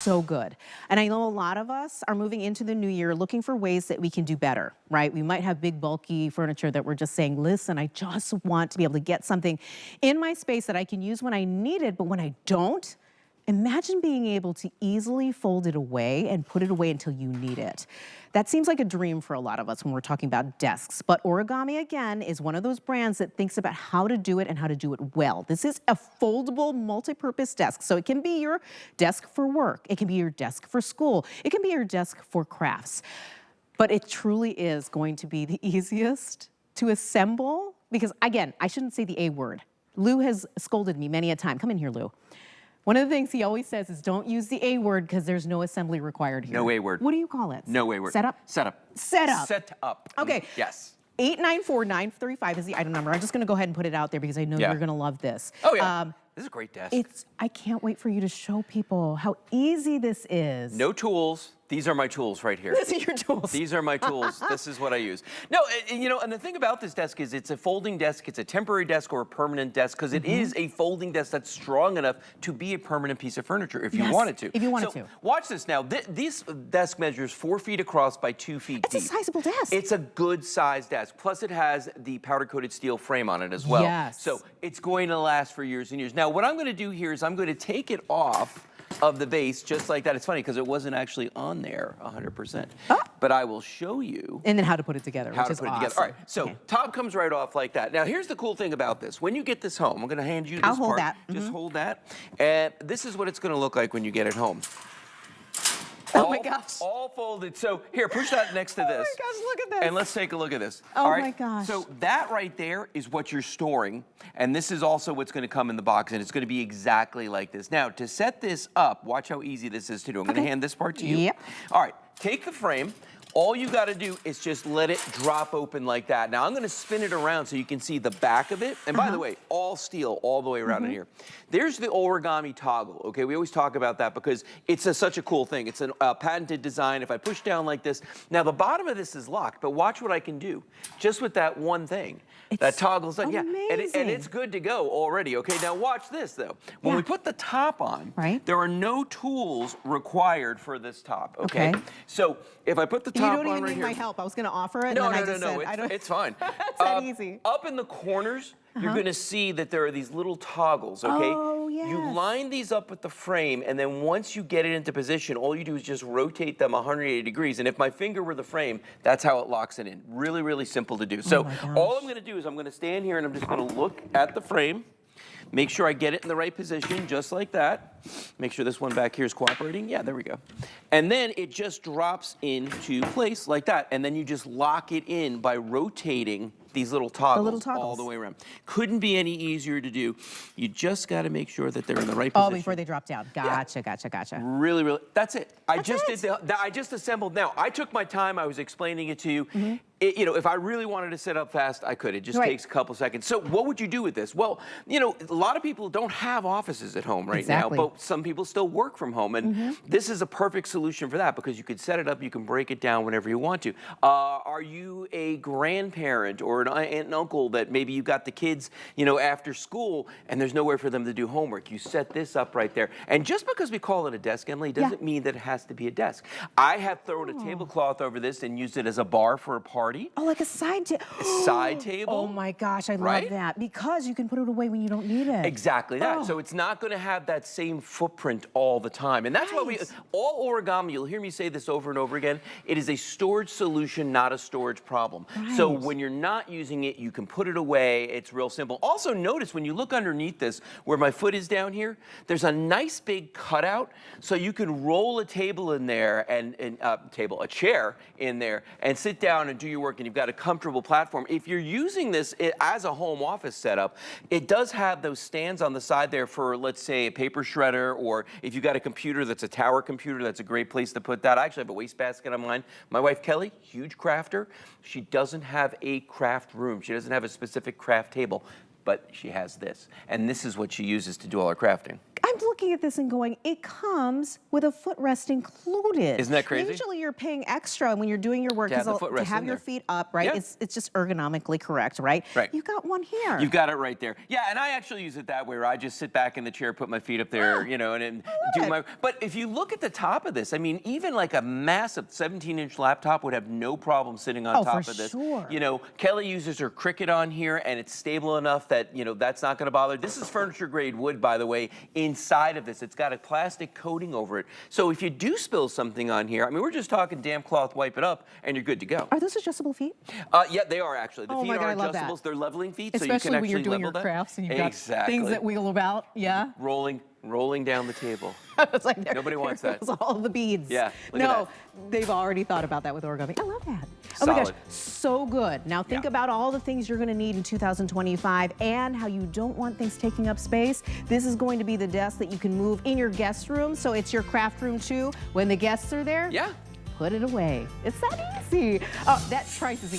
so good. And I know a lot of us are moving into the new year looking for ways that we can do better, right? We might have big, bulky furniture that we're just saying, listen, I just want to be able to get something in my space that I can use when I need it, but when I don't, imagine being able to easily fold it away and put it away until you need it. That seems like a dream for a lot of us when we're talking about desks, but Origami, again, is one of those brands that thinks about how to do it and how to do it well. This is a foldable, multi-purpose desk, so it can be your desk for work, it can be your desk for school, it can be your desk for crafts, but it truly is going to be the easiest to assemble because, again, I shouldn't say the A word. Lou has scolded me many a time. Come in here, Lou. One of the things he always says is don't use the A word because there's no assembly required here. No A word. What do you call it? No A word. Setup? Setup. Setup. Set up. Okay. Yes. 894935 is the item number. I'm just going to go ahead and put it out there because I know you're going to love this. Oh, yeah. This is a great desk. I can't wait for you to show people how easy this is. No tools. These are my tools right here. These are your tools. These are my tools. This is what I use. No, you know, and the thing about this desk is it's a folding desk. It's a temporary desk or a permanent desk because it is a folding desk that's strong enough to be a permanent piece of furniture if you wanted to. If you wanted to. Watch this now. This desk measures 4 feet across by 2 feet deep. It's a sizable desk. It's a good sized desk. Plus it has the powder coated steel frame on it as well. Yes. So it's going to last for years and years. Now what I'm going to do here is I'm going to take it off of the base just like that. It's funny because it wasn't actually on there 100%. But I will show you. And then how to put it together, which is awesome. All right, so top comes right off like that. Now here's the cool thing about this. When you get this home, I'm going to hand you this I'll hold part. that. Just hold that. And this is what it's going to look like when you get it home. Oh my gosh. All folded. So here, push that next to this. Oh my gosh, look at this. And let's take a look at this. Oh all right? my gosh. So that right there is what you're storing. And this is also what's going to come in the box. And it's going to be exactly like this. Now, to set this up, watch how easy this is to do. I'm going to hand this part to you. Yep. All right, take the frame. All you got to do is just let it drop open like that. Now I'm going to spin it around so you can see the back of it. And by the way, all steel all the way around in here. There's the origami toggle, okay? We always talk about that because it's such a cool thing. It's a patented design. If I push down like this, now the bottom of this is locked, but watch what I can do just with that one thing. That toggles like, and it's good to go already, okay? Now watch this though. When we put the top on, there are no tools required for this top, okay? So if I put the top on right here. You don't even need my help. I was going to offer it. No, and then no, it's fine. It's that easy. Up in the corners, you're going to see that there are these little toggles, okay? Oh, yes. You line these up with the frame, and then once you get it into position, all you do is just rotate them 180 degrees. And if my finger were the frame, that's how it locks it in. Really, really simple to do. So all I'm going to do is I'm going to stand here, and I'm just going to look at the frame. Make sure I get it in the right position, just like that. Make sure this one back here is cooperating. Yeah, there we go. And then it just drops into place like that. And then you just lock it in by rotating these little toggles, all the way around. Couldn't be any easier to do. You just got to make sure that they're in the right position. Oh, before they drop down. Gotcha, gotcha. Really, really. That's it. I just assembled. Now, I took my time. I was explaining it to you. You know, if I really wanted to set up fast, I could. It just takes a couple seconds. So what would you do with this? Well, you know, a lot of people don't have offices at home right now, but some people still work from home. And this is a perfect solution for that because you could set it up, you can break it down whenever you want to. Are you a grandparent or an aunt and uncle that maybe you got the kids, you know, after school and there's nowhere for them to do homework? You set this up right there. And just because we call it a desk, Emily, doesn't mean that it has to be a desk. I have thrown a tablecloth over this and used it as a bar for a party. Oh, like a side table. Side table. Oh my gosh, I love that. Because you can put it away when you don't need it. Exactly that. So it's not going to have that same footprint all the time. And that's why all origami, you'll hear me say this over and over again, it is a storage solution, not a storage problem. So when you're not using it, you can put it away. It's real simple. Also notice when you look underneath this, where my foot is down here, there's a nice big cutout. So you can roll a table in there and a chair in there and sit down and do your work, and you've got a comfortable platform. If you're using this as a home office setup, it does have those stands on the side there for, let's say, a paper shredder, or if you've got a computer that's a tower computer, that's a great place to put that. I actually have a wastebasket on mine. My wife, Kelly, huge crafter. She doesn't have a craft room. She doesn't have a specific craft table, but she has this. And this is what she uses to do all her crafting. I'm looking looking at this and going, it comes with a footrest included. Isn't that crazy? Usually you're paying extra when you're doing your work To have the to footrest have in your there. feet up, right? Yeah. It's just ergonomically correct, right? Right. You've got one here. You've got it right there. Yeah, and I actually use it that way, where I just sit back in the chair, put my feet up there, you know, and do my. But if you look at the top of this, I mean, even like a massive 17-inch laptop would have no problem sitting on top of this. Sure. You know, Kelly uses her Cricut on here, and it's stable enough that, you know, that's not going to bother. This is furniture grade wood, by the way, inside of this. It's got a plastic coating over it. So if you do spill something on here, I mean, we're just talking damp cloth, wipe it up, and you're good to go. Are those adjustable feet? Yeah, they are actually. The Oh feet my God, are I love that. adjustables. They're leveling feet, Especially so you can when actually you're doing your level that. crafts and you've got things that wheel about. Yeah. Rolling down the table. I was like, Nobody wants that. goes all the beads. Yeah, look at no, that. they've already thought about that with origami. I love that. Oh my gosh, Solid. so good. Now think Yeah. about all the things you're going to need in 2025 and how you don't want things taking up space. This is going to be the desk that you can move in your guest room, so it's your craft room too. When the guests are there, Yeah. put it away. It's that easy. That price is